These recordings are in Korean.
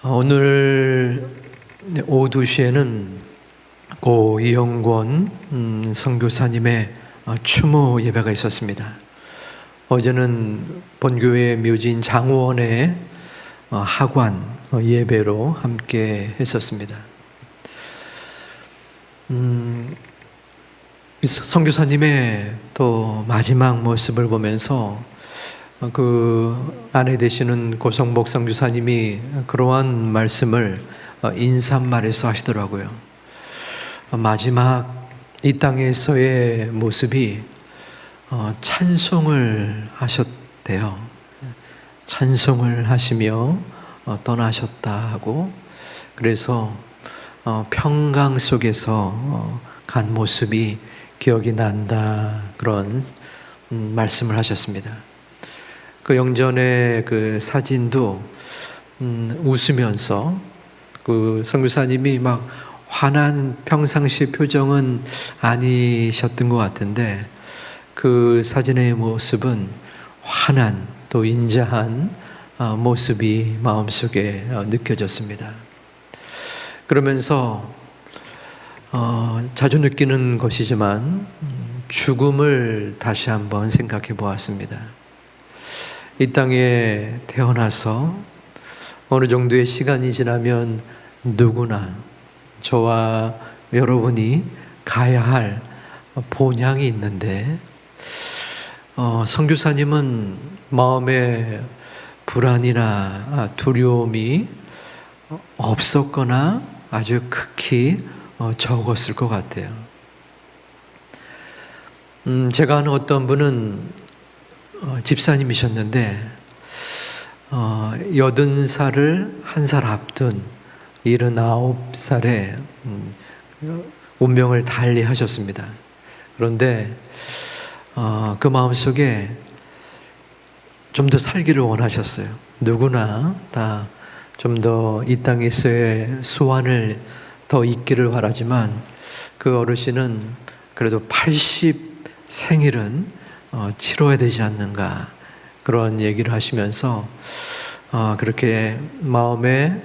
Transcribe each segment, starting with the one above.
오늘 오후 2시에는 고 이영권 선교사님의 추모 예배가 있었습니다. 어제는 본교회 묘지인 장호원의 하관 예배로 함께 했었습니다. 선교사님의 또 마지막 모습을 보면서 그 아내 되시는 고성복 선교사님이 그러한 말씀을 인사말에서 하시더라고요. 마지막 이 땅에서의 모습이 찬송을 하셨대요. 찬송을 하시며 떠나셨다 하고, 그래서 평강 속에서 간 모습이 기억이 난다, 그런 말씀을 하셨습니다. 그 영전의 그 사진도 웃으면서, 그 선교사님이 막 화난 평상시 표정은 아니셨던 것 같은데, 그 사진의 모습은 환한 또 인자한 모습이 마음속에 느껴졌습니다. 그러면서 자주 느끼는 것이지만 죽음을 다시 한번 생각해 보았습니다. 이 땅에 태어나서 어느 정도의 시간이 지나면 누구나, 저와 여러분이 가야 할 본향이 있는데, 선교사님은 마음에 불안이나 두려움이 없었거나 아주 극히 적었을 것 같아요. 제가 아는 어떤 분은 집사님이셨는데 80살을 한 살 앞둔 79살에 운명을 달리 하셨습니다. 그런데 그 마음속에 좀 더 살기를 원하셨어요. 누구나 다 좀 더 이 땅에서의 소원을 더 있기를 바라지만, 그 어르신은 그래도 80 생일은 치러야 되지 않는가, 그런 얘기를 하시면서 그렇게 마음의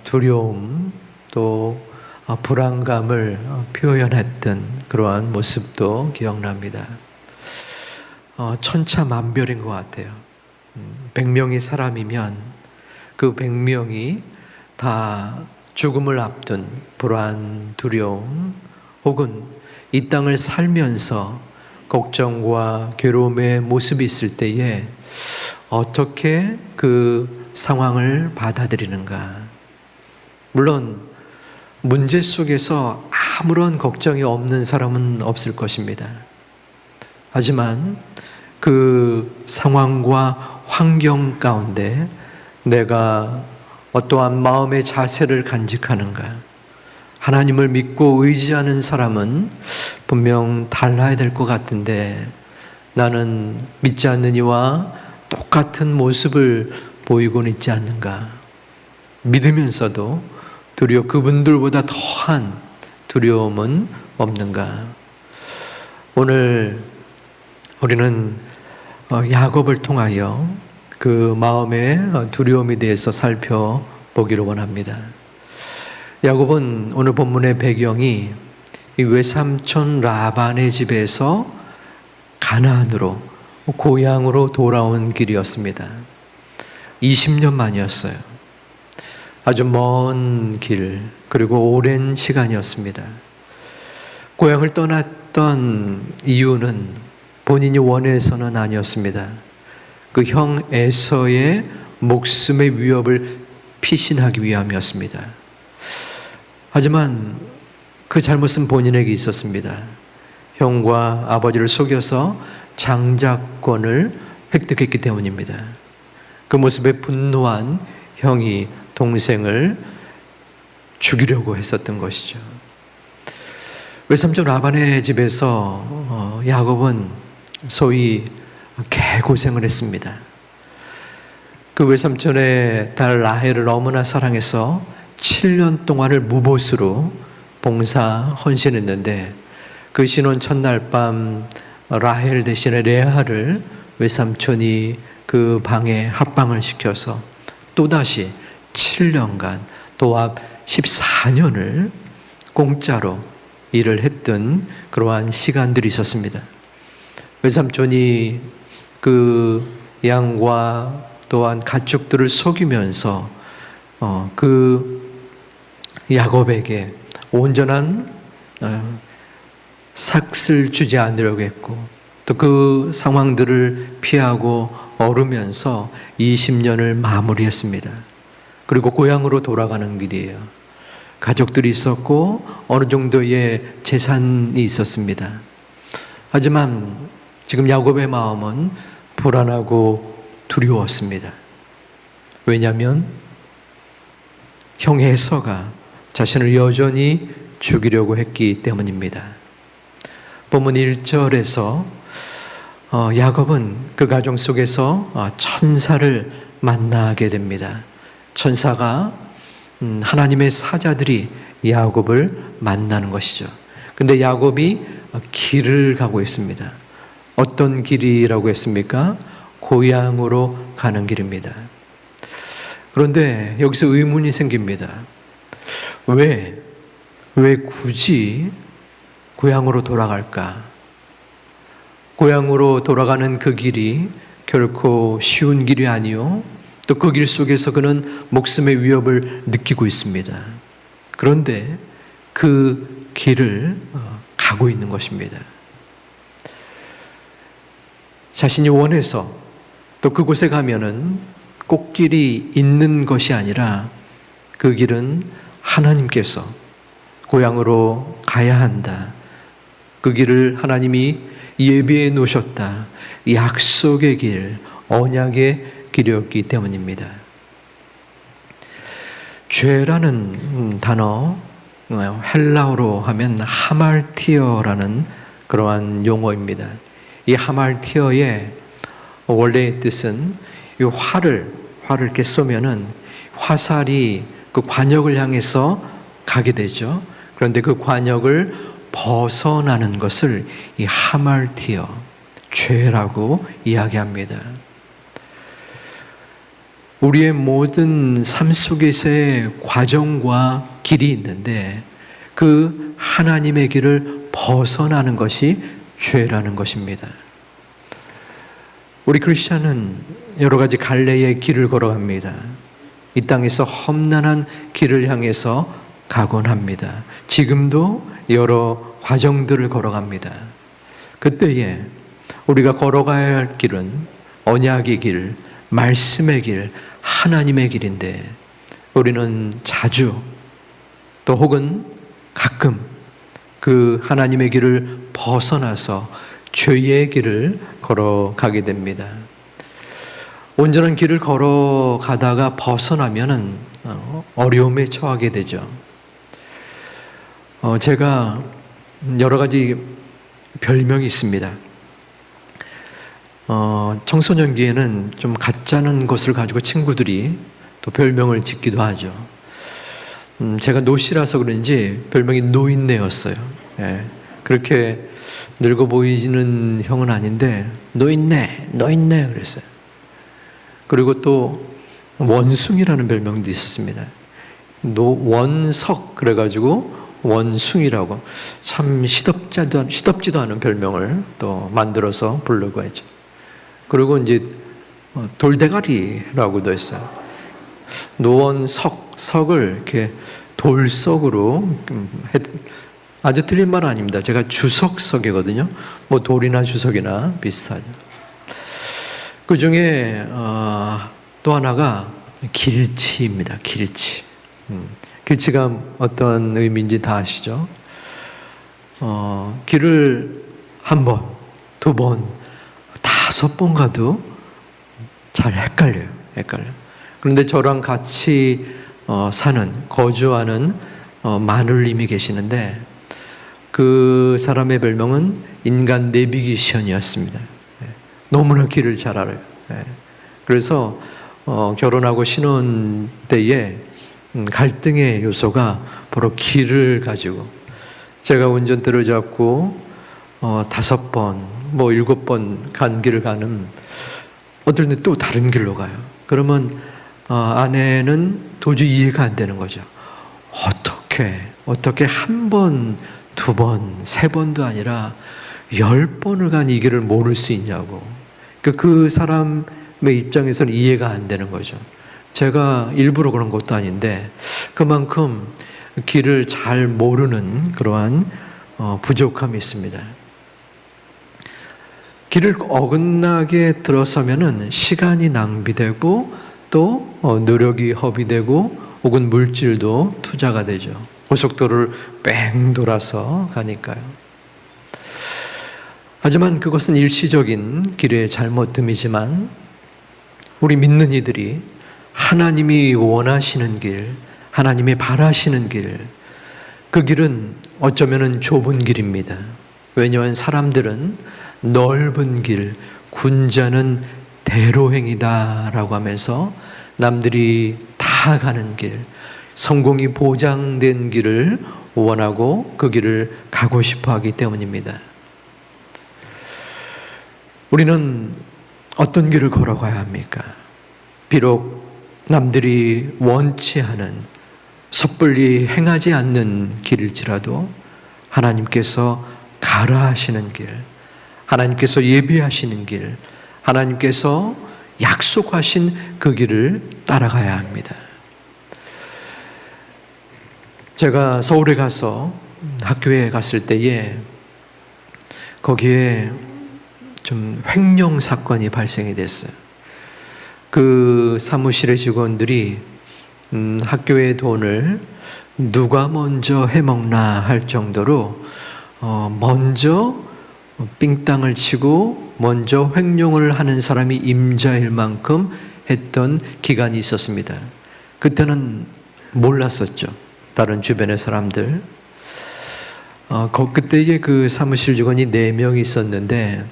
두려움 또 불안감을 표현했던 그러한 모습도 기억납니다. 천차만별인 것 같아요. 100명의 사람이면 그 100명이 다 죽음을 앞둔 불안, 두려움, 혹은 이 땅을 살면서 걱정과 괴로움의 모습이 있을 때에 어떻게 그 상황을 받아들이는가. 물론 문제 속에서 아무런 걱정이 없는 사람은 없을 것입니다. 하지만 그 상황과 환경 가운데 내가 어떠한 마음의 자세를 간직하는가. 하나님을 믿고 의지하는 사람은 분명 달라야 될 것 같은데, 나는 믿지 않는 이와 똑같은 모습을 보이고는 있지 않는가. 믿으면서도 그분들보다 더한 두려움은 없는가. 오늘 우리는 야곱을 통하여 그 마음의 두려움에 대해서 살펴보기를 원합니다. 야곱은 오늘 본문의 배경이 이 외삼촌 라반의 집에서 가나안으로, 고향으로 돌아온 길이었습니다. 20년 만이었어요. 아주 먼 길, 그리고 오랜 시간이었습니다. 고향을 떠났던 이유는 본인이 원해서는 아니었습니다. 그 형 에서의 목숨의 위협을 피신하기 위함이었습니다. 하지만 그 잘못은 본인에게 있었습니다. 형과 아버지를 속여서 장자권을 획득했기 때문입니다. 그 모습에 분노한 형이 동생을 죽이려고 했었던 것이죠. 외삼촌 라반의 집에서 야곱은 소위 개고생을 했습니다. 그 외삼촌의 딸 라헬을 너무나 사랑해서 7년 동안을 무보수로 봉사 헌신했는데, 그 신혼 첫날 밤 라헬 대신에 레아를 외삼촌이 그 방에 합방을 시켜서 또다시 7년간 도합 14년을 공짜로 일을 했던 그러한 시간들이 있었습니다. 외삼촌이 그 양과 또한 가축들을 속이면서 그 야곱에게 온전한 삭을 주지 않으려고 했고, 또 그 상황들을 피하고 얼으면서 20년을 마무리했습니다. 그리고 고향으로 돌아가는 길이에요. 가족들이 있었고 어느 정도의 재산이 있었습니다. 하지만 지금 야곱의 마음은 불안하고 두려웠습니다. 왜냐하면 형 에서가 자신을 여전히 죽이려고 했기 때문입니다. 본문 1절에서 야곱은 그 가정 속에서 천사를 만나게 됩니다. 천사가 하나님의 사자들이 야곱을 만나는 것이죠. 근데 야곱이 길을 가고 있습니다. 어떤 길이라고 했습니까? 고향으로 가는 길입니다. 그런데 여기서 의문이 생깁니다. 왜 굳이 고향으로 돌아갈까? 고향으로 돌아가는 그 길이 결코 쉬운 길이 아니요, 또 그 길 속에서 그는 목숨의 위협을 느끼고 있습니다. 그런데 그 길을 가고 있는 것입니다. 자신이 원해서 또 그곳에 가면은 꽃길이 있는 것이 아니라 그 길은 하나님께서 고향으로 가야 한다, 그 길을 하나님이 예비해 놓으셨다, 약속의 길, 언약의 길이었기 때문입니다. 죄라는 단어, 헬라어로 하면 하말티어라는 그러한 용어입니다. 이 하말티어의 원래의 뜻은 이 활을 이렇게 쏘면은 화살이 그 관역을 향해서 가게 되죠. 그런데 그 관역을 벗어나는 것을 이 하말티어, 죄라고 이야기합니다. 우리의 모든 삶 속에서의 과정과 길이 있는데 그 하나님의 길을 벗어나는 것이 죄라는 것입니다. 우리 크리스천은 여러 가지 갈래의 길을 걸어갑니다. 이 땅에서 험난한 길을 향해서 가곤 합니다. 지금도 여러 과정들을 걸어갑니다. 그때에 우리가 걸어가야 할 길은 언약의 길, 말씀의 길, 하나님의 길인데 우리는 자주 또 혹은 가끔 그 하나님의 길을 벗어나서 죄의 길을 걸어가게 됩니다. 온전한 길을 걸어가다가 벗어나면은 어려움에 처하게 되죠. 제가 여러 가지 별명이 있습니다. 청소년기에는 좀 가짜는 것을 가지고 친구들이 또 별명을 짓기도 하죠. 제가 노시라서 그런지 별명이 노인네였어요. 예, 그렇게 늙어 보이는 형은 아닌데 노인네 그랬어요. 그리고 또 원숭이라는 별명도 있었습니다. 원석 그래가지고 원숭이라고 참 시덥지도 않은 별명을 또 만들어서 부르고 했죠. 그리고 이제 돌대가리라고도 했어요. 노원석을 이렇게 돌석으로 아주 틀린 말은 아닙니다. 제가 주석석이거든요. 뭐 돌이나 주석이나 비슷하죠. 그 중에 또 하나가 길치입니다. 길치. 길치가 어떤 의미인지 다 아시죠? 길을 한 번, 두 번, 5번 가도 잘 헷갈려요. 그런데 저랑 같이 거주하는 마눌님이 계시는데 그 사람의 별명은 인간 내비게이션이었습니다. 너무나 길을 잘 알아요. 그래서 결혼하고 신혼 때에 갈등의 요소가 바로 길을 가지고 제가 운전대를 잡고 5번, 7번 간 길을 가는 어떨 때 또 다른 길로 가요. 그러면 아내는 도저히 이해가 안 되는 거죠. 어떻게 한 번, 두 번, 세 번도 아니라 10번을 간 이 길을 모를 수 있냐고. 그 사람의 입장에서는 이해가 안 되는 거죠. 제가 일부러 그런 것도 아닌데 그만큼 길을 잘 모르는 그러한 부족함이 있습니다. 길을 어긋나게 들어서면은 시간이 낭비되고 또 노력이 허비되고 혹은 물질도 투자가 되죠. 고속도로를 뺑 돌아서 가니까요. 하지만 그것은 일시적인 길의 잘못됨이지만 우리 믿는 이들이 하나님이 원하시는 길, 하나님이 바라시는 길, 그 길은 어쩌면 좁은 길입니다. 왜냐하면 사람들은 넓은 길, 군자는 대로행이다라고 하면서 남들이 다 가는 길, 성공이 보장된 길을 원하고 그 길을 가고 싶어 하기 때문입니다. 우리는 어떤 길을 걸어가야 합니까? 비록 남들이 원치 않은 섣불리 행하지 않는 길일지라도 하나님께서 가라 하시는 길, 하나님께서 예비하시는 길, 하나님께서 약속하신 그 길을 따라가야 합니다. 제가 서울에 가서 학교에 갔을 때에 거기에 좀 횡령 사건이 발생이 됐어요. 그 사무실의 직원들이 학교의 돈을 누가 먼저 해먹나 할 정도로 먼저 삥땅을 치고 먼저 횡령을 하는 사람이 임자일 만큼 했던 기간이 있었습니다. 그때는 몰랐었죠. 다른 주변의 사람들. 그때에 그 사무실 직원이 4명이 있었는데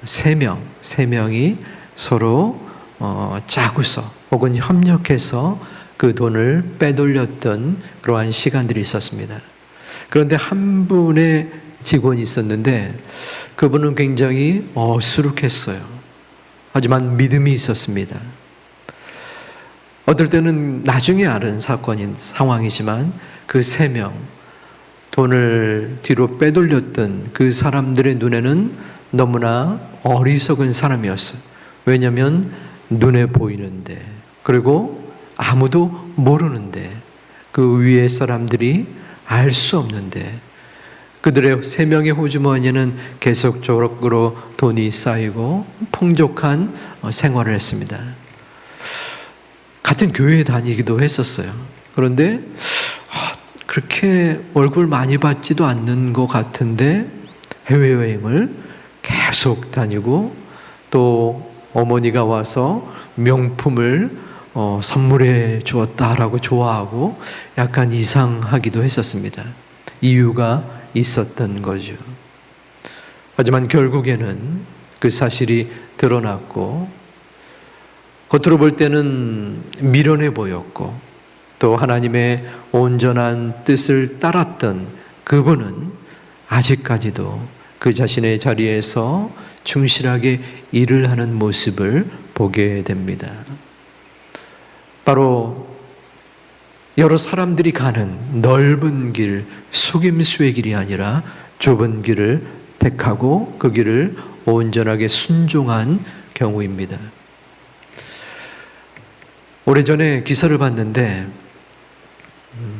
3명이 서로 짜고서 혹은 협력해서 그 돈을 빼돌렸던 그러한 시간들이 있었습니다. 그런데 한 분의 직원이 있었는데 그분은 굉장히 어수룩했어요. 하지만 믿음이 있었습니다. 어떨 때는 나중에 아는 상황이지만 그 3명, 돈을 뒤로 빼돌렸던 그 사람들의 눈에는 너무나 어리석은 사람이었어요. 왜냐하면 눈에 보이는데, 그리고 아무도 모르는데, 그 위에 사람들이 알 수 없는데, 그들의 3명의 호주머니에는 계속적으로 돈이 쌓이고 풍족한 생활을 했습니다. 같은 교회에 다니기도 했었어요. 그런데 그렇게 월급을 많이 받지도 않는 것 같은데 해외여행을 계속 다니고 또 어머니가 와서 명품을 선물해 주었다라고 좋아하고 약간 이상하기도 했었습니다. 이유가 있었던 거죠. 하지만 결국에는 그 사실이 드러났고 겉으로 볼 때는 미련해 보였고 또 하나님의 온전한 뜻을 따랐던 그분은 아직까지도 그 자신의 자리에서 충실하게 일을 하는 모습을 보게 됩니다. 바로 여러 사람들이 가는 넓은 길, 속임수의 길이 아니라 좁은 길을 택하고 그 길을 온전하게 순종한 경우입니다. 오래전에 기사를 봤는데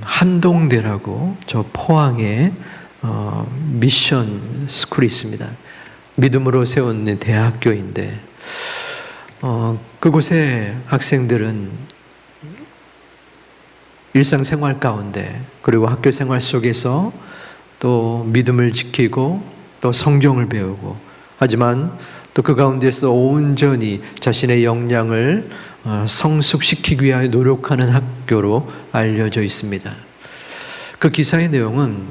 한동대라고 저 포항에 미션 스쿨이 있습니다. 믿음으로 세운 대학교인데 그곳의 학생들은 일상생활 가운데 그리고 학교 생활 속에서 또 믿음을 지키고 또 성경을 배우고 하지만 또 그 가운데서 온전히 자신의 역량을 성숙시키기 위하여 노력하는 학교로 알려져 있습니다. 그 기사의 내용은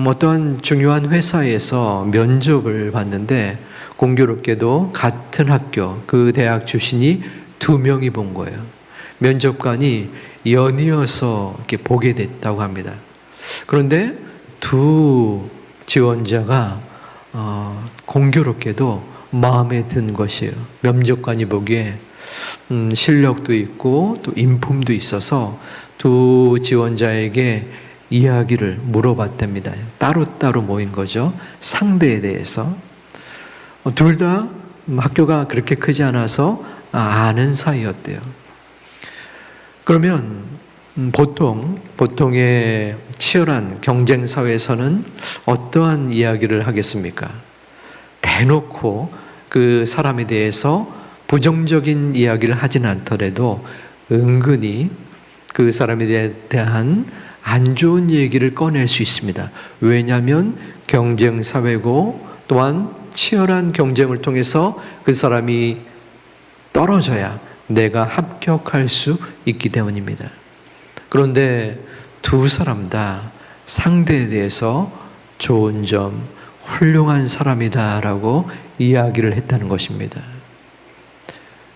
어떠한 중요한 회사에서 면접을 봤는데 공교롭게도 같은 학교 그 대학 출신이 2명이 본 거예요. 면접관이 연이어서 이렇게 보게 됐다고 합니다. 그런데 두 지원자가 공교롭게도 마음에 든 것이에요. 면접관이 보기에 실력도 있고 또 인품도 있어서 두 지원자에게 이야기를 물어봤답니다. 따로따로 모인 거죠. 상대에 대해서. 둘 다 학교가 그렇게 크지 않아서 아는 사이였대요. 그러면 보통의 치열한 경쟁 사회에서는 어떠한 이야기를 하겠습니까? 대놓고 그 사람에 대해서 부정적인 이야기를 하진 않더라도 은근히 그 사람에 대한 안 좋은 얘기를 꺼낼 수 있습니다. 왜냐하면 경쟁 사회고 또한 치열한 경쟁을 통해서 그 사람이 떨어져야 내가 합격할 수 있기 때문입니다. 그런데 두 사람 다 상대에 대해서 좋은 점, 훌륭한 사람이다라고 이야기를 했다는 것입니다.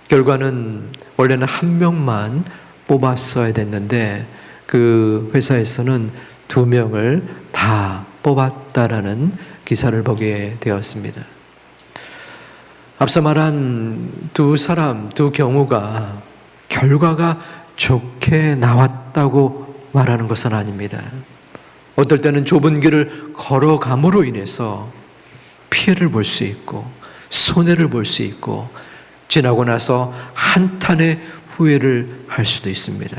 결과는 원래는 한 명만 뽑았어야 됐는데 그 회사에서는 2명을 다 뽑았다라는 기사를 보게 되었습니다. 앞서 말한 두 경우가 결과가 좋게 나왔다고 말하는 것은 아닙니다. 어떨 때는 좁은 길을 걸어감으로 인해서 피해를 볼 수 있고 손해를 볼 수 있고 지나고 나서 한탄의 후회를 할 수도 있습니다.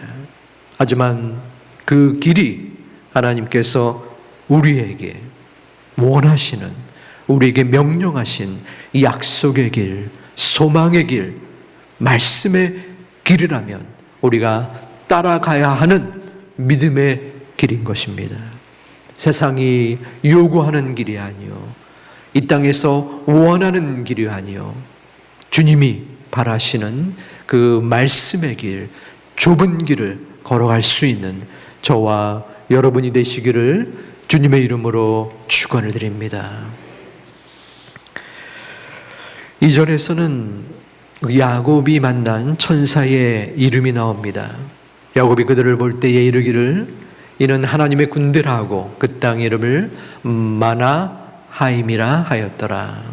하지만 그 길이 하나님께서 우리에게 원하시는, 우리에게 명령하신 이 약속의 길, 소망의 길, 말씀의 길이라면 우리가 따라가야 하는 믿음의 길인 것입니다. 세상이 요구하는 길이 아니요, 이 땅에서 원하는 길이 아니요, 주님이 바라시는 그 말씀의 길, 좁은 길을 걸어갈 수 있는 저와 여러분이 되시기를 주님의 이름으로 축원을 드립니다. 2절에서는 야곱이 만난 천사의 이름이 나옵니다. 야곱이 그들을 볼 때에 이르기를 이는 하나님의 군대라 하고 그 땅 이름을 마나하임이라 하였더라.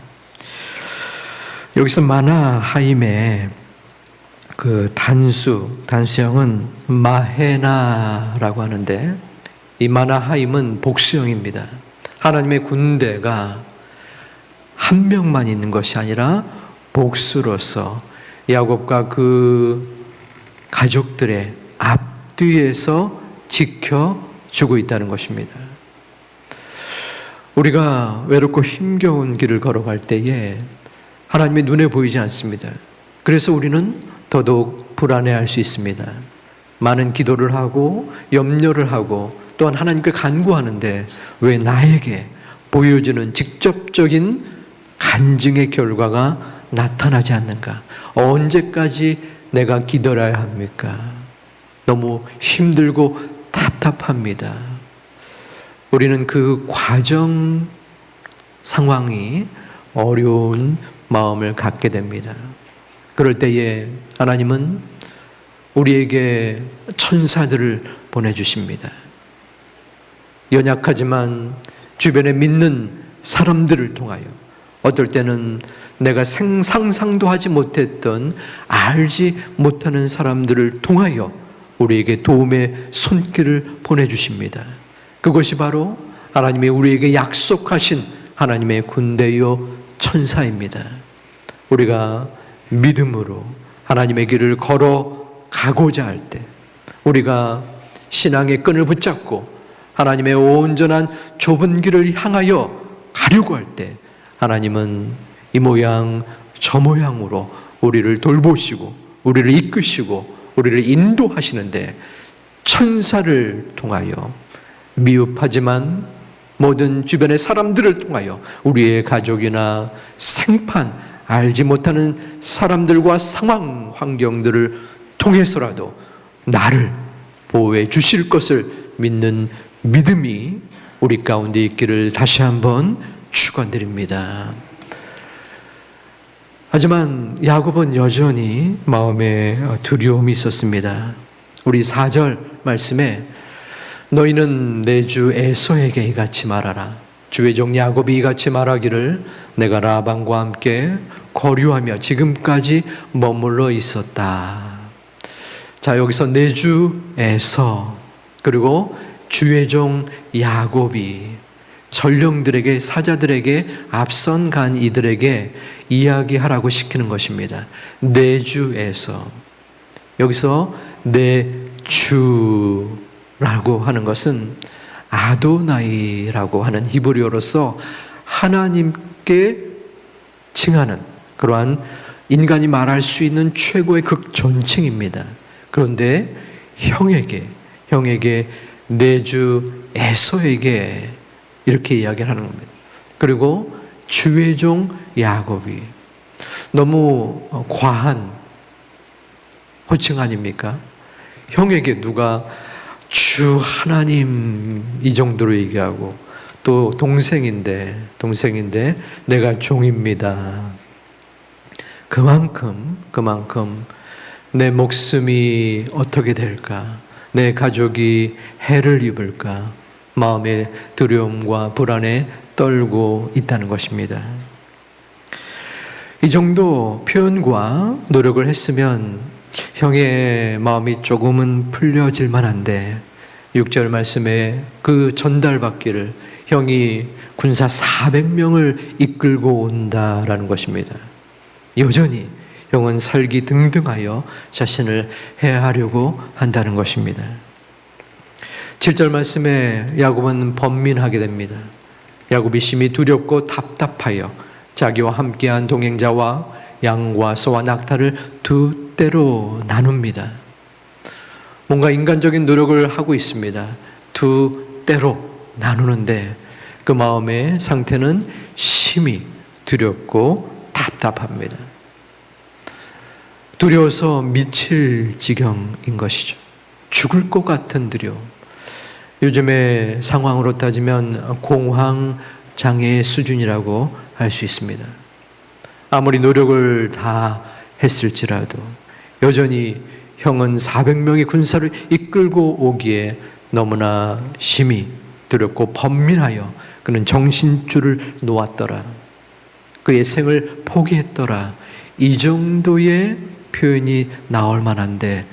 여기서 마나하임의 그 단수형은 마헤나라고 하는데 이 마나하임은 복수형입니다. 하나님의 군대가 한 명만 있는 것이 아니라 복수로서 야곱과 그 가족들의 앞뒤에서 지켜주고 있다는 것입니다. 우리가 외롭고 힘겨운 길을 걸어갈 때에 하나님의 눈에 보이지 않습니다. 그래서 우리는 더더욱 불안해할 수 있습니다. 많은 기도를 하고 염려를 하고 또한 하나님께 간구하는데 왜 나에게 보여주는 직접적인 간증의 결과가 나타나지 않는가? 언제까지 내가 기다려야 합니까? 너무 힘들고 답답합니다. 우리는 그 과정 상황이 어려운 마음을 갖게 됩니다. 그럴 때에 하나님은 우리에게 천사들을 보내주십니다. 연약하지만 주변에 믿는 사람들을 통하여 어떨 때는 내가 상상도 하지 못했던 알지 못하는 사람들을 통하여 우리에게 도움의 손길을 보내주십니다. 그것이 바로 하나님이 우리에게 약속하신 하나님의 군대요 천사입니다. 우리가 믿음으로 하나님의 길을 걸어가고자 할 때, 우리가 신앙의 끈을 붙잡고 하나님의 온전한 좁은 길을 향하여 가려고 할 때 하나님은 이 모양 저 모양으로 우리를 돌보시고 우리를 이끄시고 우리를 인도하시는데 천사를 통하여 미흡하지만 모든 주변의 사람들을 통하여 우리의 가족이나 생판 알지 못하는 사람들과 상황 환경들을 통해서라도 나를 보호해 주실 것을 믿는 믿음이 우리 가운데 있기를 다시 한번 축원드립니다. 하지만 야곱은 여전히 마음에 두려움이 있었습니다. 우리 4절 말씀에 너희는 내 주 에서에게 이같이 말하라. 주의 종 야곱이 이같이 말하기를 내가 라반과 함께 거류하며 지금까지 머물러 있었다. 자, 여기서 내주에서 그리고 주의 종 야곱이 전령들에게, 사자들에게 앞선 간 이들에게 이야기하라고 시키는 것입니다. 내주에서. 여기서 내주라고 하는 것은 아도나이라고 하는 히브리어로서 하나님께 칭하는 그러한 인간이 말할 수 있는 최고의 극존칭입니다. 그런데 형에게 내주 에서에게 이렇게 이야기를 하는 겁니다. 그리고 주의 종 야곱이 너무 과한 호칭 아닙니까? 형에게 누가 주 하나님 이 정도로 얘기하고 또 동생인데 내가 종입니다. 그만큼 내 목숨이 어떻게 될까? 내 가족이 해를 입을까? 마음의 두려움과 불안에 떨고 있다는 것입니다. 이 정도 표현과 노력을 했으면 형의 마음이 조금은 풀려질 만한데 6절 말씀에 그 전달받기를 형이 군사 400명을 이끌고 온다라는 것입니다. 여전히 형은 살기 등등하여 자신을 해하려고 한다는 것입니다. 7절 말씀에 야곱은 번민하게 됩니다. 야곱이 심히 두렵고 답답하여 자기와 함께한 동행자와 양과 소와 낙타를 두 때로 나눕니다. 뭔가 인간적인 노력을 하고 있습니다. 두 때로 나누는데 그 마음의 상태는 심히 두렵고 답답합니다. 두려워서 미칠 지경인 것이죠. 죽을 것 같은 두려움. 요즘의 상황으로 따지면 공황장애의 수준이라고 할 수 있습니다. 아무리 노력을 다 했을지라도 여전히 형은 400명의 군사를 이끌고 오기에 너무나 심히 두렵고 번민하여 그는 정신줄을 놓았더라. 그의 생을 포기했더라. 이 정도의 표현이 나올 만한데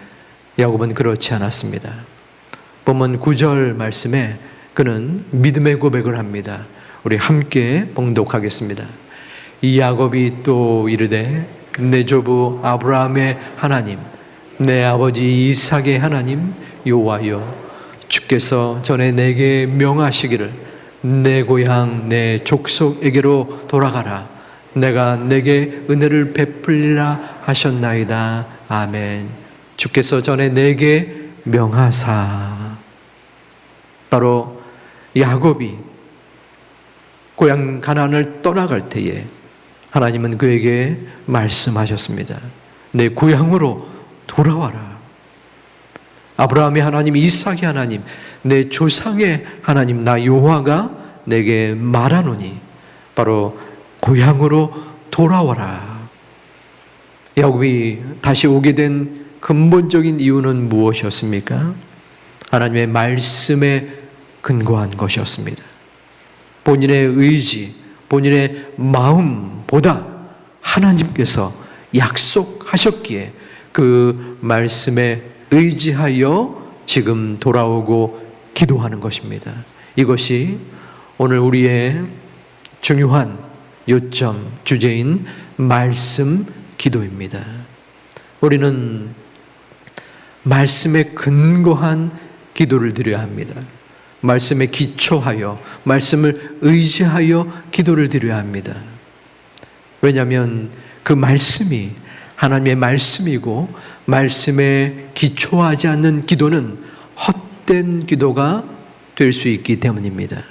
야곱은 그렇지 않았습니다. 보면 9절 말씀에 그는 믿음의 고백을 합니다. 우리 함께 봉독하겠습니다. 이 야곱이 또 이르되 내 조부 아브라함의 하나님, 내 아버지 이삭의 하나님 여호와여, 주께서 전에 내게 명하시기를 내 고향 내 족속에게로 돌아가라. 내가 내게 은혜를 베풀리라 하셨나이다. 아멘. 주께서 전에 내게 명하사. 바로 야곱이 고향 가나안을 떠나갈 때에 하나님은 그에게 말씀하셨습니다. 내 고향으로 돌아와라. 아브라함의 하나님, 이삭의 하나님, 내 조상의 하나님 나 여호와가 내게 말하노니 바로 고향으로 돌아와라. 야곱이 다시 오게 된 근본적인 이유는 무엇이었습니까? 하나님의 말씀에 근거한 것이었습니다. 본인의 의지, 본인의 마음보다 하나님께서 약속하셨기에 그 말씀에 의지하여 지금 돌아오고 기도하는 것입니다. 이것이 오늘 우리의 중요한 요점, 주제인 말씀 기도입니다. 우리는 말씀에 근거한 기도를 드려야 합니다. 말씀에 기초하여, 말씀을 의지하여 기도를 드려야 합니다. 왜냐하면 그 말씀이 하나님의 말씀이고 말씀에 기초하지 않는 기도는 헛된 기도가 될 수 있기 때문입니다.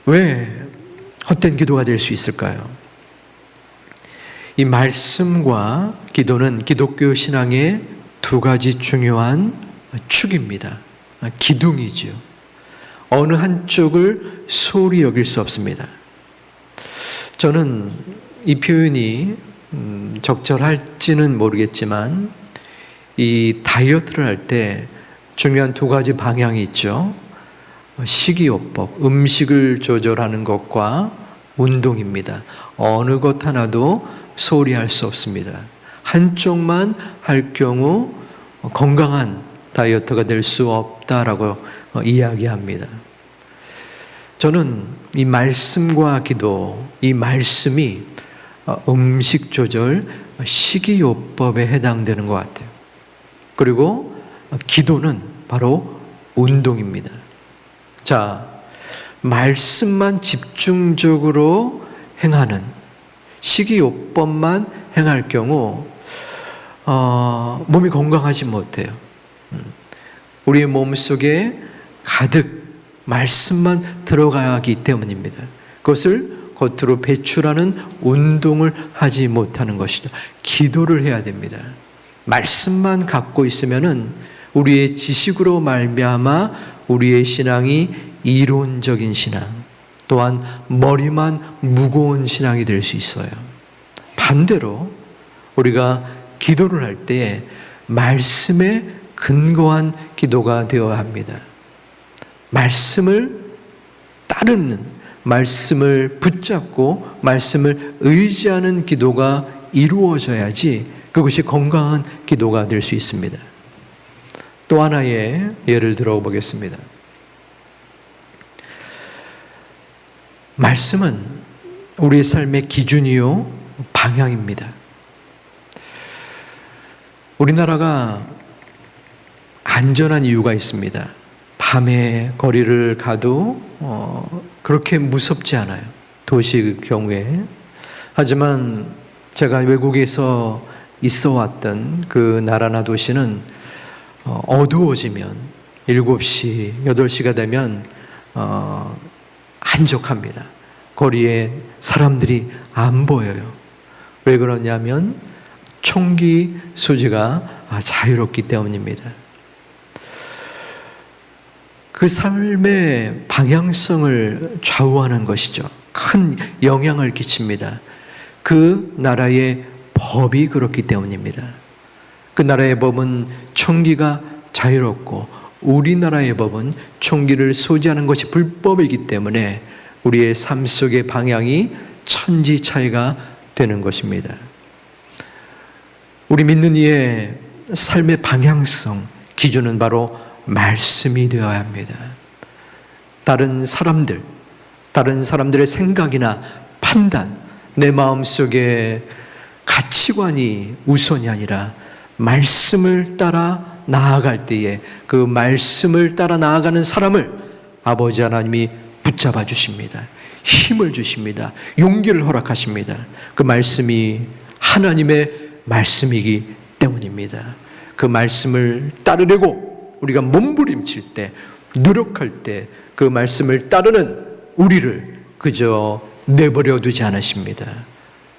왜 헛된 기도가 될 수 있을까요? 이 말씀과 기도는 기독교 신앙의 두 가지 중요한 축입니다. 기둥이죠. 어느 한쪽을 소홀히 여길 수 없습니다. 저는 이 표현이 적절할지는 모르겠지만 이 다이어트를 할 때 중요한 두 가지 방향이 있죠. 식이요법, 음식을 조절하는 것과 운동입니다. 어느 것 하나도 소홀히 할 수 없습니다. 한쪽만 할 경우 건강한 다이어트가 될 수 없다라고 이야기합니다. 저는 이 말씀과 기도, 이 말씀이 음식 조절, 식이요법에 해당되는 것 같아요. 그리고 기도는 바로 운동입니다. 자, 말씀만 집중적으로 행하는, 식이요법만 행할 경우 몸이 건강하지 못해요. 우리의 몸속에 가득 말씀만 들어가기 때문입니다. 그것을 겉으로 배출하는 운동을 하지 못하는 것이죠. 기도를 해야 됩니다. 말씀만 갖고 있으면은 우리의 지식으로 말미암아 우리의 신앙이 이론적인 신앙, 또한 머리만 무거운 신앙이 될 수 있어요. 반대로 우리가 기도를 할 때 말씀에 근거한 기도가 되어야 합니다. 말씀을 따르는, 말씀을 붙잡고 말씀을 의지하는 기도가 이루어져야지 그것이 건강한 기도가 될 수 있습니다. 또 하나의 예를 들어보겠습니다. 말씀은 우리의 삶의 기준이요 방향입니다. 우리나라가 안전한 이유가 있습니다. 밤에 거리를 가도 그렇게 무섭지 않아요. 도시 경우에. 하지만 제가 외국에서 있어 왔던 그 나라나 도시는 어두워지면 7시, 8시가 되면 한적합니다. 거리에 사람들이 안 보여요. 왜 그러냐면 총기 소지가 자유롭기 때문입니다. 그 삶의 방향성을 좌우하는 것이죠. 큰 영향을 끼칩니다. 그 나라의 법이 그렇기 때문입니다. 그 나라의 법은 총기가 자유롭고 우리나라의 법은 총기를 소지하는 것이 불법이기 때문에 우리의 삶 속의 방향이 천지 차이가 되는 것입니다. 우리 믿는 이의 삶의 방향성, 기준은 바로 말씀이 되어야 합니다. 다른 사람들의 생각이나 판단, 내 마음속에 가치관이 우선이 아니라 말씀을 따라 나아갈 때에 그 말씀을 따라 나아가는 사람을 아버지 하나님이 붙잡아 주십니다. 힘을 주십니다. 용기를 허락하십니다. 그 말씀이 하나님의 말씀이기 때문입니다. 그 말씀을 따르려고 우리가 몸부림칠 때, 노력할 때 그 말씀을 따르는 우리를 그저 내버려 두지 않으십니다.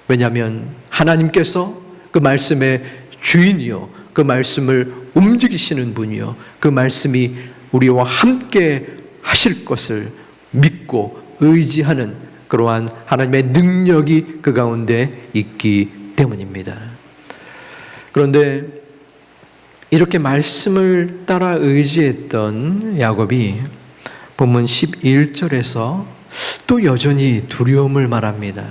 왜냐하면 하나님께서 그 말씀의 주인이요, 그 말씀을 움직이시는 분이요, 그 말씀이 우리와 함께 하실 것을 믿고 의지하는 그러한 하나님의 능력이 그 가운데 있기 때문입니다. 그런데 이렇게 말씀을 따라 의지했던 야곱이 본문 11절에서 또 여전히 두려움을 말합니다.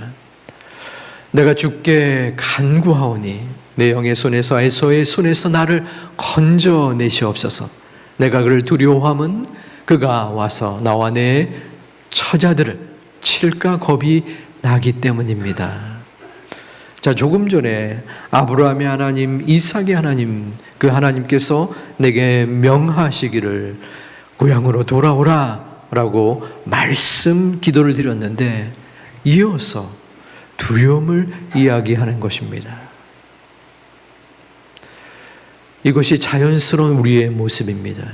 내가 주께 간구하오니 내 영의 손에서 에서의 손에서 나를 건져내시옵소서. 내가 그를 두려워함은 그가 와서 나와 내 처자들을 칠까 겁이 나기 때문입니다. 자, 조금 전에 아브라함의 하나님, 이삭의 하나님, 그 하나님께서 내게 명하시기를 고향으로 돌아오라 라고 말씀 기도를 드렸는데 이어서 두려움을 이야기하는 것입니다. 이것이 자연스러운 우리의 모습입니다.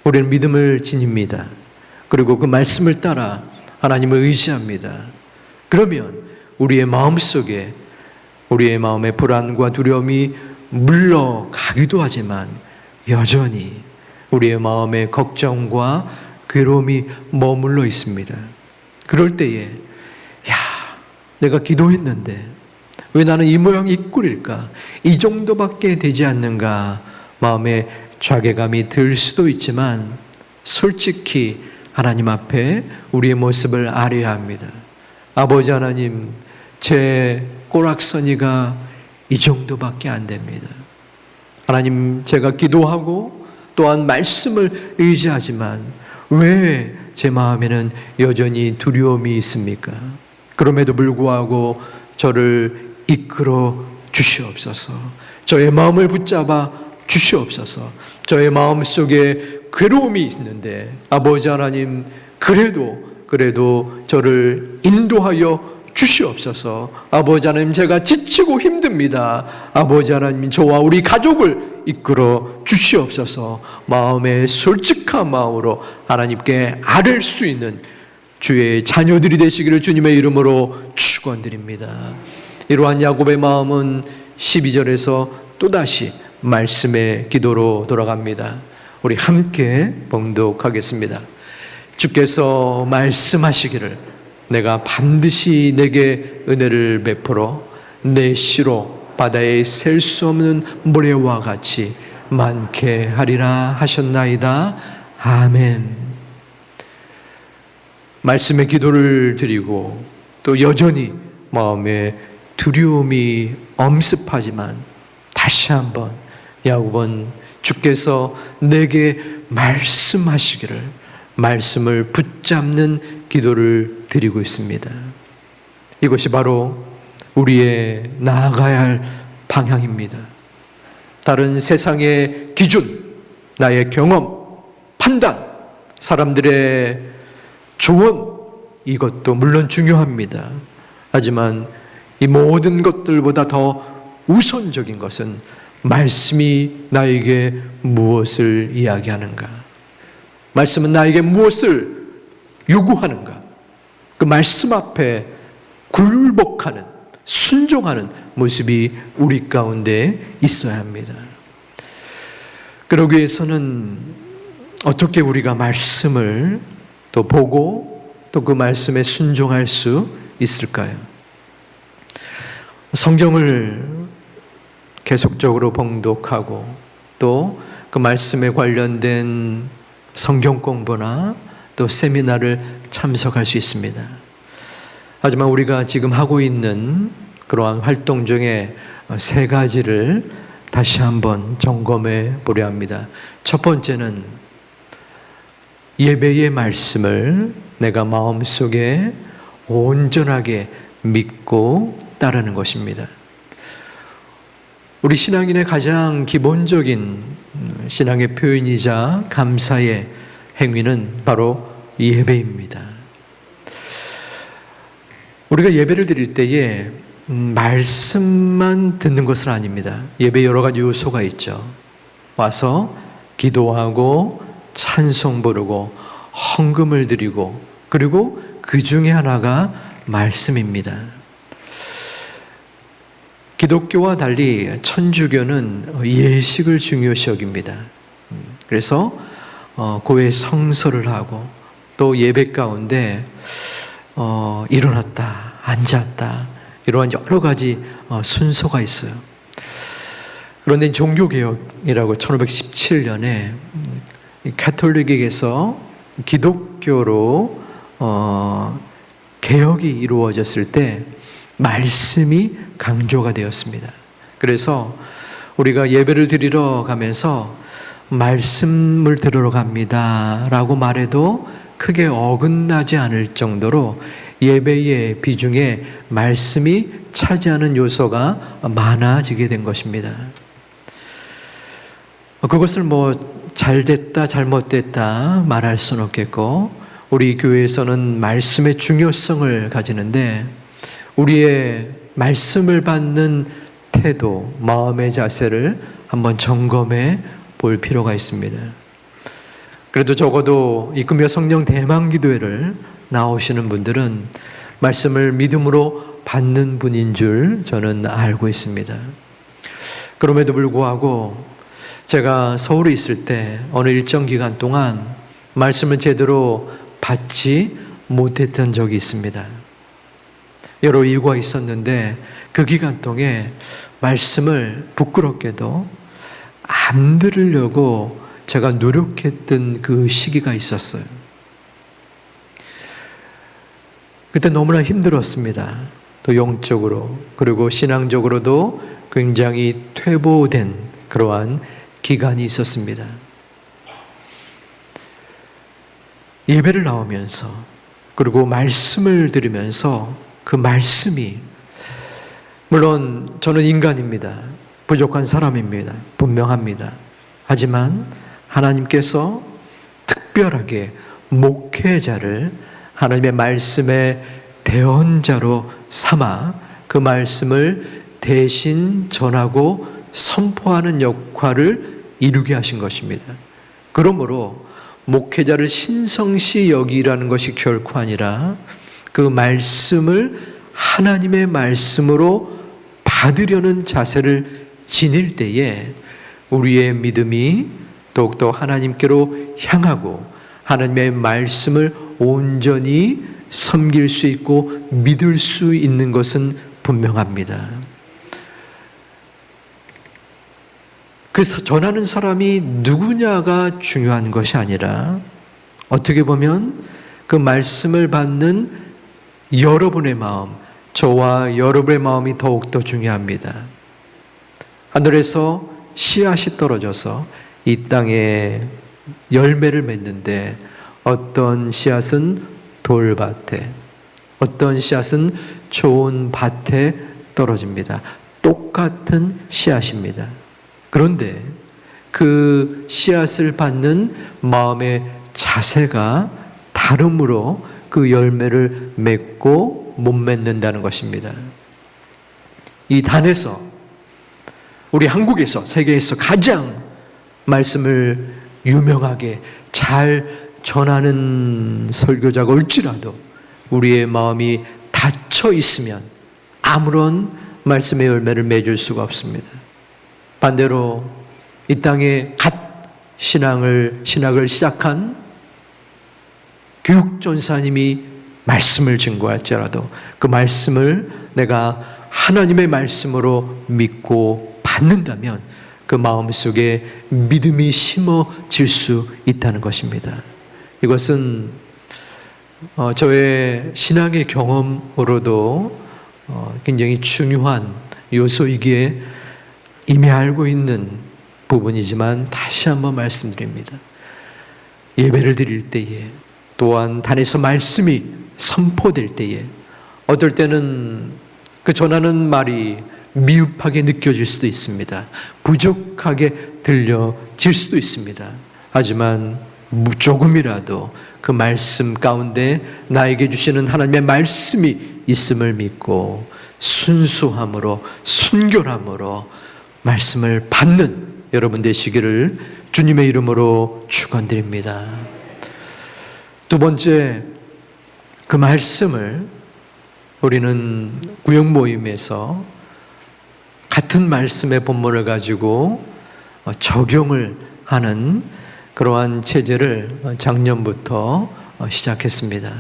우리는 믿음을 지닙니다. 그리고 그 말씀을 따라 하나님을 의지합니다. 그러면 우리의 마음속에 우리의 마음의 불안과 두려움이 물러가기도 하지만 여전히 우리의 마음의 걱정과 괴로움이 머물러 있습니다. 그럴 때에 내가 기도했는데 왜 나는 이 모양 이 꼴일까? 이 정도밖에 되지 않는가? 마음에 좌괴감이 들 수도 있지만 솔직히 하나님 앞에 우리의 모습을 아뢰야 합니다. 아버지 하나님, 제 꼬락서니가 이 정도밖에 안 됩니다. 하나님, 제가 기도하고 또한 말씀을 의지하지만 왜 제 마음에는 여전히 두려움이 있습니까? 그럼에도 불구하고 저를 이끌어 주시옵소서. 저의 마음을 붙잡아 주시옵소서. 저의 마음 속에 괴로움이 있는데 아버지 하나님, 그래도 저를 인도하여 주시옵소서. 아버지 하나님, 제가 지치고 힘듭니다. 아버지 하나님, 저와 우리 가족을 이끌어 주시옵소서. 마음의 솔직한 마음으로 하나님께 아뢰 수 있는 주의 자녀들이 되시기를 주님의 이름으로 축원드립니다. 이러한 야곱의 마음은 12절에서 또다시 말씀의 기도로 돌아갑니다. 우리 함께 봉독하겠습니다. 주께서 말씀하시기를 내가 반드시 내게 은혜를 베풀어 내 시로 바다에 셀 수 없는 모래와 같이 많게 하리라 하셨나이다. 아멘. 말씀의 기도를 드리고 또 여전히 마음에 두려움이 엄습하지만 다시 한번 야곱은 주께서 내게 말씀하시기를, 말씀을 붙잡는 기도를 드리고 있습니다. 이것이 바로 우리의 나아가야 할 방향입니다. 다른 세상의 기준, 나의 경험, 판단, 사람들의 조언, 이것도 물론 중요합니다. 하지만 이 모든 것들보다 더 우선적인 것은 말씀이 나에게 무엇을 이야기하는가? 말씀은 나에게 무엇을 요구하는가? 그 말씀 앞에 굴복하는, 순종하는 모습이 우리 가운데 있어야 합니다. 그러기 위해서는 어떻게 우리가 말씀을 또 보고 또 그 말씀에 순종할 수 있을까요? 성경을 계속적으로 봉독하고 또 그 말씀에 관련된 성경 공부나 또 세미나를 참석할 수 있습니다. 하지만 우리가 지금 하고 있는 그러한 활동 중에 세 가지를 다시 한번 점검해 보려 합니다. 첫 번째는 예배의 말씀을 내가 마음속에 온전하게 믿고 따르는 것입니다. 우리 신앙인의 가장 기본적인 신앙의 표현이자 감사의 행위는 바로 예배입니다. 우리가 예배를 드릴 때에 말씀만 듣는 것은 아닙니다. 예배 여러 가지 요소가 있죠. 와서 기도하고 찬송 부르고 헌금을 드리고 그리고 그 중에 하나가 말씀입니다. 기독교와 달리 천주교는 예식을 중요시 여깁니다. 그래서 교회 성설을 하고 또 예배 가운데 일어났다, 앉았다 이러한 여러 가지 순서가 있어요. 그런데 종교개혁이라고 1517년에 가톨릭에서 기독교로 개혁이 이루어졌을 때 말씀이 강조가 되었습니다. 그래서 우리가 예배를 드리러 가면서 말씀을 들으러 갑니다 라고 말해도 크게 어긋나지 않을 정도로 예배의 비중에 말씀이 차지하는 요소가 많아지게 된 것입니다. 그것을 잘됐다 잘못됐다 말할 수는 없겠고 우리 교회에서는 말씀의 중요성을 가지는데 우리의 말씀을 받는 태도, 마음의 자세를 한번 점검해 볼 필요가 있습니다. 그래도 적어도 이 금요 성령 대망 기도회를 나오시는 분들은 말씀을 믿음으로 받는 분인 줄 저는 알고 있습니다. 그럼에도 불구하고 제가 서울에 있을 때 어느 일정 기간 동안 말씀을 제대로 받지 못했던 적이 있습니다. 여러 이유가 있었는데 그 기간 동안에 말씀을 부끄럽게도 안 들으려고 제가 노력했던 그 시기가 있었어요. 그때 너무나 힘들었습니다. 또 영적으로 그리고 신앙적으로도 굉장히 퇴보된 그러한 기간이 있었습니다. 예배를 나오면서 그리고 말씀을 들으면서 그 말씀이, 물론 저는 인간입니다. 부족한 사람입니다. 분명합니다. 하지만 하나님께서 특별하게 목회자를 하나님의 말씀의 대언자로 삼아 그 말씀을 대신 전하고 선포하는 역할을 이루게 하신 것입니다. 그러므로 목회자를 신성시 여기라는 것이 결코 아니라 그 말씀을 하나님의 말씀으로 받으려는 자세를 지닐 때에 우리의 믿음이 더욱더 하나님께로 향하고 하나님의 말씀을 온전히 섬길 수 있고 믿을 수 있는 것은 분명합니다. 그 전하는 사람이 누구냐가 중요한 것이 아니라 어떻게 보면 그 말씀을 받는 여러분의 마음, 저와 여러분의 마음이 더욱더 중요합니다. 하늘에서 씨앗이 떨어져서 이 땅에 열매를 맺는데 어떤 씨앗은 돌밭에, 어떤 씨앗은 좋은 밭에 떨어집니다. 똑같은 씨앗입니다. 그런데 그 씨앗을 받는 마음의 자세가 다름으로 그 열매를 맺고 못 맺는다는 것입니다. 이 단에서 우리 한국에서 세계에서 가장 말씀을 유명하게 잘 전하는 설교자가 올지라도 우리의 마음이 닫혀 있으면 아무런 말씀의 열매를 맺을 수가 없습니다. 반대로 이 땅에 갓 신학을 시작한 교육전사님이 말씀을 증거할지라도 그 말씀을 내가 하나님의 말씀으로 믿고 받는다면 그 마음속에 믿음이 심어질 수 있다는 것입니다. 이것은 저의 신앙의 경험으로도 굉장히 중요한 요소이기에 이미 알고 있는 부분이지만 다시 한번 말씀드립니다. 예배를 드릴 때에 또한 단에서 말씀이 선포될 때에 어떨 때는 그 전하는 말이 미흡하게 느껴질 수도 있습니다. 부족하게 들려질 수도 있습니다. 하지만 조금이라도 그 말씀 가운데 나에게 주시는 하나님의 말씀이 있음을 믿고 순수함으로 순결함으로 말씀을 받는 여러분 되시기를 주님의 이름으로 축원드립니다. 두 번째, 그 말씀을 우리는 구역 모임에서 같은 말씀의 본문을 가지고 적용을 하는 그러한 체제를 작년부터 시작했습니다.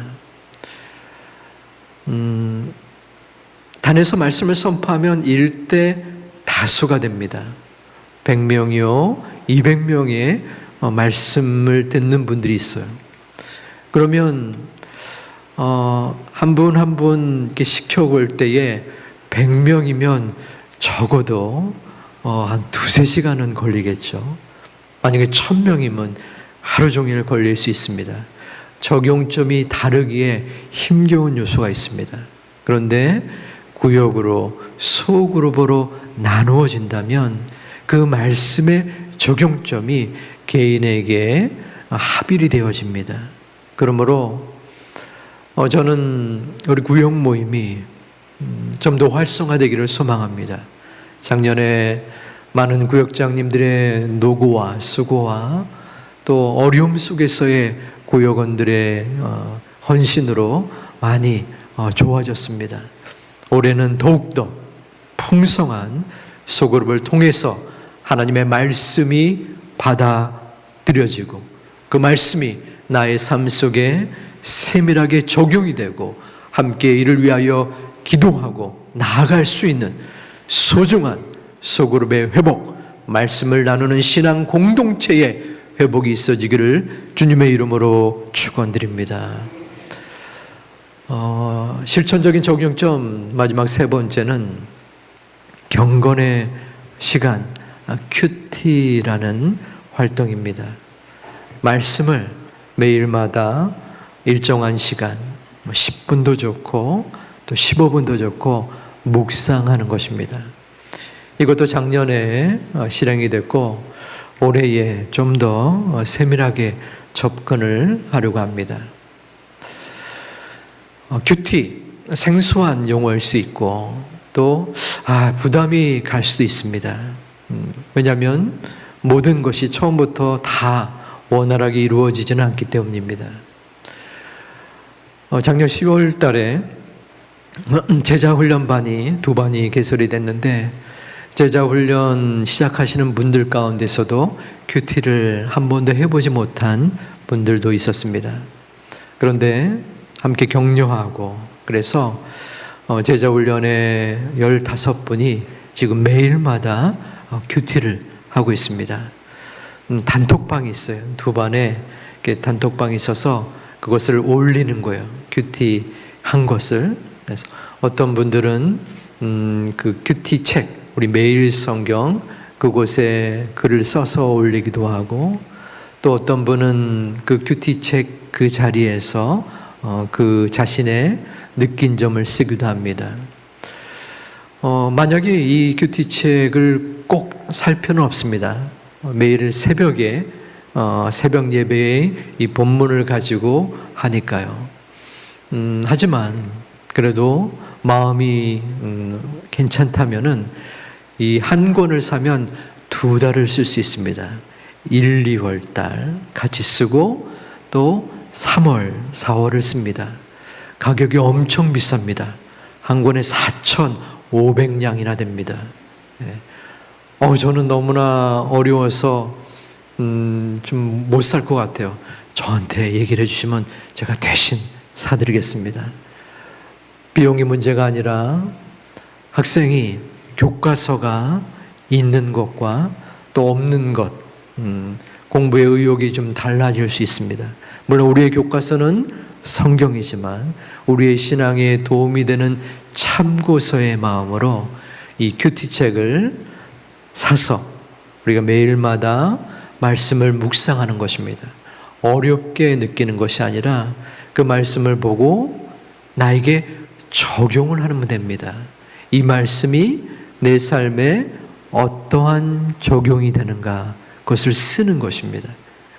단에서 말씀을 선포하면 1대 다수가 됩니다. 100명이요, 200명의 말씀을 듣는 분들이 있어요. 그러면 한 분 한 분 이렇게 시켜볼 때에 100명이면 적어도 한 2-3시간은 걸리겠죠. 만약에 1000명이면 하루 종일 걸릴 수 있습니다. 적용점이 다르기에 힘겨운 요소가 있습니다. 그런데 구역으로 소그룹으로 나누어진다면 그 말씀의 적용점이 개인에게 합일이 되어집니다. 그러므로 저는 우리 구역 모임이 좀 더 활성화되기를 소망합니다. 작년에 많은 구역장님들의 노고와 수고와 또 어려움 속에서의 구역원들의 헌신으로 많이 좋아졌습니다. 올해는 더욱더 풍성한 소그룹을 통해서 하나님의 말씀이 받아들여지고 그 말씀이 나의 삶 속에 세밀하게 적용이 되고 함께 이를 위하여 기도하고 나아갈 수 있는 소중한 소그룹의 회복, 말씀을 나누는 신앙 공동체의 회복이 있어지기를 주님의 이름으로 축원드립니다. 실천적인 적용점 마지막 세 번째는 경건의 시간, 큐티라는 활동입니다. 말씀을 매일마다 일정한 시간, 10분도 좋고 또 15분도 좋고 묵상하는 것입니다. 이것도 작년에 실행이 됐고 올해에 좀 더 세밀하게 접근을 하려고 합니다. 큐티, 생소한 용어일 수 있고 또 부담이 갈 수도 있습니다. 왜냐하면 모든 것이 처음부터 다 원활하게 이루어지지는 않기 때문입니다. 작년 10월 달에 제자훈련반이 2반이 개설이 됐는데 제자훈련 시작하시는 분들 가운데서도 큐티를 한 번도 해보지 못한 분들도 있었습니다. 그런데 함께 격려하고 그래서 제자훈련의 15분이 지금 매일마다 큐티를 하고 있습니다. 단톡방이 있어요. 2반에 단톡방이 있어서 그것을 올리는 거예요. 큐티 한 것을. 그래서 어떤 분들은 그 큐티 책, 우리 매일 성경 그곳에 글을 써서 올리기도 하고 또 어떤 분은 그 큐티 책 그 자리에서 그 자신의 느낀 점을 쓰기도 합니다. 만약에 이 큐티 책을 꼭 살 필요는 없습니다. 매일 새벽에 새벽 예배에 이 본문을 가지고 하니까요. 하지만 그래도 마음이 괜찮다면은 이 한 권을 사면 2달을 쓸 수 있습니다. 1, 2월 달 같이 쓰고 또 3월, 4월을 씁니다. 가격이 엄청 비쌉니다. 한 권에 4,500냥이나 됩니다. 저는 너무나 어려워서 좀 못 살 것 같아요. 저한테 얘기를 해주시면 제가 대신 사드리겠습니다. 비용이 문제가 아니라 학생이 교과서가 있는 것과 또 없는 것, 공부의 의욕이 좀 달라질 수 있습니다. 물론 우리의 교과서는 성경이지만 우리의 신앙에 도움이 되는 참고서의 마음으로 이 큐티책을 사서 우리가 매일마다 말씀을 묵상하는 것입니다. 어렵게 느끼는 것이 아니라 그 말씀을 보고 나에게 적용을 하면 됩니다. 이 말씀이 내 삶에 어떠한 적용이 되는가 그것을 쓰는 것입니다.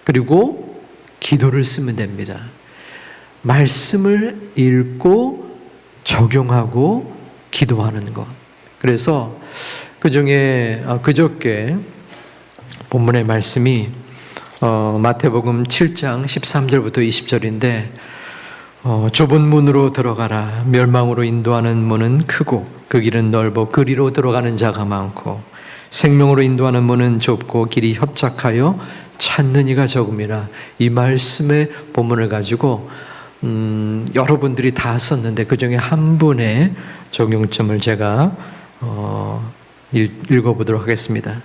그리고 기도를 쓰면 됩니다. 말씀을 읽고 적용하고 기도하는 것. 그래서 그 중에 그저께 본문의 말씀이 마태복음 7장 13절부터 20절인데 좁은 문으로 들어가라. 멸망으로 인도하는 문은 크고 그 길은 넓어 그리로 들어가는 자가 많고 생명으로 인도하는 문은 좁고 길이 협착하여 찾는 이가 적음이라. 이 말씀의 본문을 가지고 여러분들이 다 썼는데 그 중에 한 분의 적용점을 제가 읽어보도록 하겠습니다.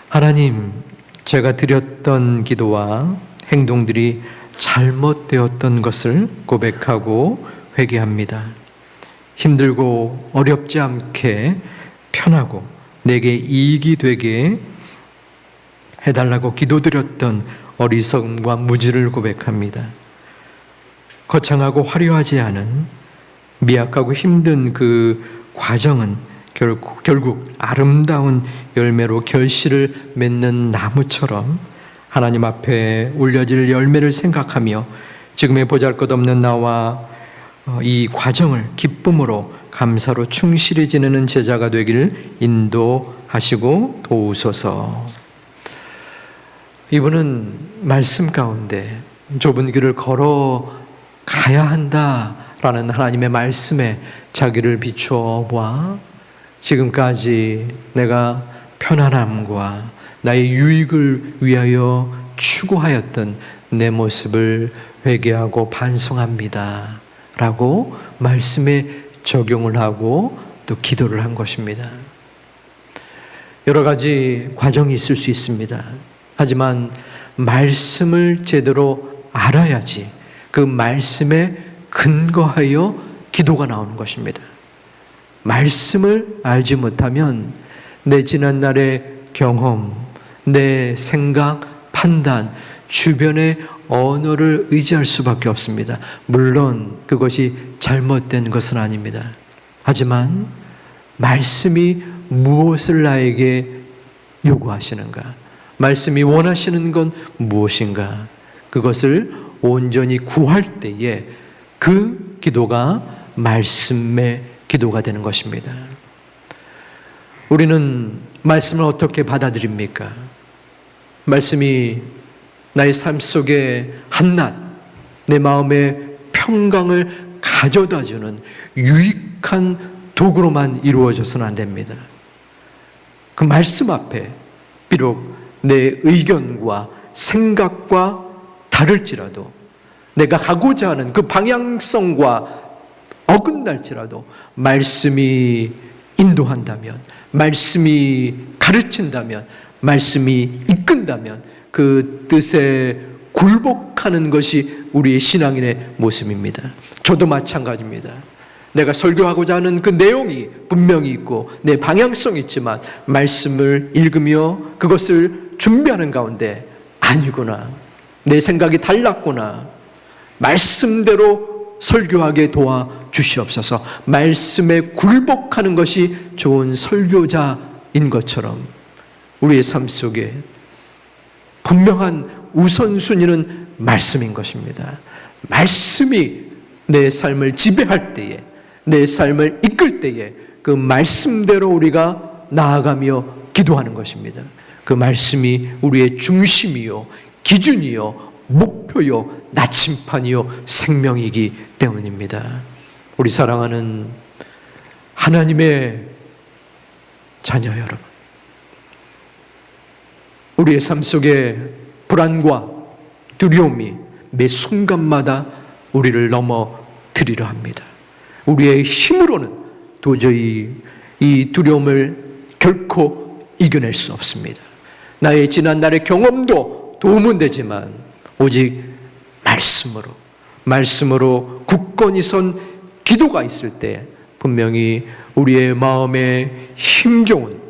하나님, 제가 드렸던 기도와 행동들이 잘못되었던 것을 고백하고 회개합니다. 힘들고 어렵지 않게 편하고 내게 이익이 되게 해달라고 기도드렸던 어리석음과 무지를 고백합니다. 거창하고 화려하지 않은 미약하고 힘든 그 과정은 결국 아름다운 열매로 결실을 맺는 나무처럼 하나님 앞에 올려질 열매를 생각하며 지금의 보잘것없는 나와 이 과정을 기쁨으로 감사로 충실히 지내는 제자가 되기를 인도하시고 도우소서. 이분은 말씀 가운데 좁은 길을 걸어가야 한다라는 하나님의 말씀에 자기를 비추어 보아 지금까지 내가 편안함과 나의 유익을 위하여 추구하였던 내 모습을 회개하고 반성합니다 라고 말씀에 적용을 하고 또 기도를 한 것입니다. 여러 가지 과정이 있을 수 있습니다. 하지만 말씀을 제대로 알아야지 그 말씀에 근거하여 기도가 나오는 것입니다. 말씀을 알지 못하면 내 지난날의 경험, 내 생각, 판단, 주변의 언어를 의지할 수밖에 없습니다. 물론 그것이 잘못된 것은 아닙니다. 하지만 말씀이 무엇을 나에게 요구하시는가? 말씀이 원하시는 건 무엇인가? 그것을 온전히 구할 때에 그 기도가 말씀의 기도가 되는 것입니다. 우리는 말씀을 어떻게 받아들입니까? 말씀이 나의 삶 속에 한낱 내 마음의 평강을 가져다주는 유익한 도구로만 이루어져서는 안 됩니다. 그 말씀 앞에 비록 내 의견과 생각과 다를지라도, 내가 가고자 하는 그 방향성과 어긋날지라도 말씀이 인도한다면, 말씀이 가르친다면, 말씀이 이끈다면 그 뜻에 굴복하는 것이 우리의 신앙인의 모습입니다. 저도 마찬가지입니다. 내가 설교하고자 하는 그 내용이 분명히 있고 내 방향성이 있지만 말씀을 읽으며 그것을 준비하는 가운데 아니구나, 내 생각이 달랐구나, 말씀대로 설교하게 도와주시옵소서. 말씀에 굴복하는 것이 좋은 설교자인 것처럼 우리의 삶 속에 분명한 우선순위는 말씀인 것입니다. 말씀이 내 삶을 지배할 때에, 내 삶을 이끌 때에 그 말씀대로 우리가 나아가며 기도하는 것입니다. 그 말씀이 우리의 중심이요, 기준이요, 목표요, 나침판이요, 생명이기 때문입니다. 우리 사랑하는 하나님의 자녀 여러분, 우리의 삶 속에 불안과 두려움이 매 순간마다 우리를 넘어뜨리려 합니다. 우리의 힘으로는 도저히 이 두려움을 결코 이겨낼 수 없습니다. 나의 지난날의 경험도 도움은 되지만 오직 말씀으로 굳건히 선 기도가 있을 때 분명히 우리의 마음에 힘겨운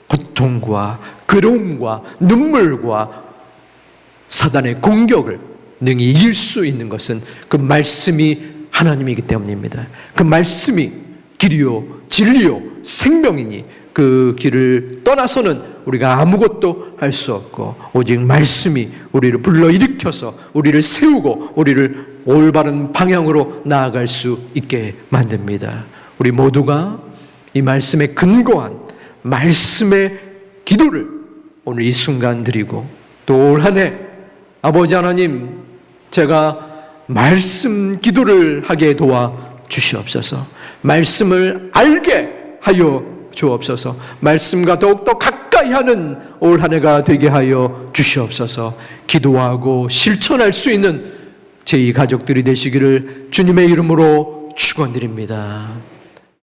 고통과 괴로움과 눈물과 사단의 공격을 능히 이길 수 있는 것은 그 말씀이 하나님이기 때문입니다. 그 말씀이 길이요 진리요 생명이니 그 길을 떠나서는 우리가 아무것도 할 수 없고 오직 말씀이 우리를 불러일으켜서 우리를 세우고 우리를 올바른 방향으로 나아갈 수 있게 만듭니다. 우리 모두가 이 말씀에 근거한 말씀의 기도를 오늘 이 순간 드리고 또 올 한 해 아버지 하나님, 제가 말씀 기도를 하게 도와 주시옵소서. 말씀을 알게 하여 주옵소서. 말씀과 더욱더 가까이 하는 올 한 해가 되게 하여 주시옵소서. 기도하고 실천할 수 있는 제2 가족들이 되시기를 주님의 이름으로 축원드립니다.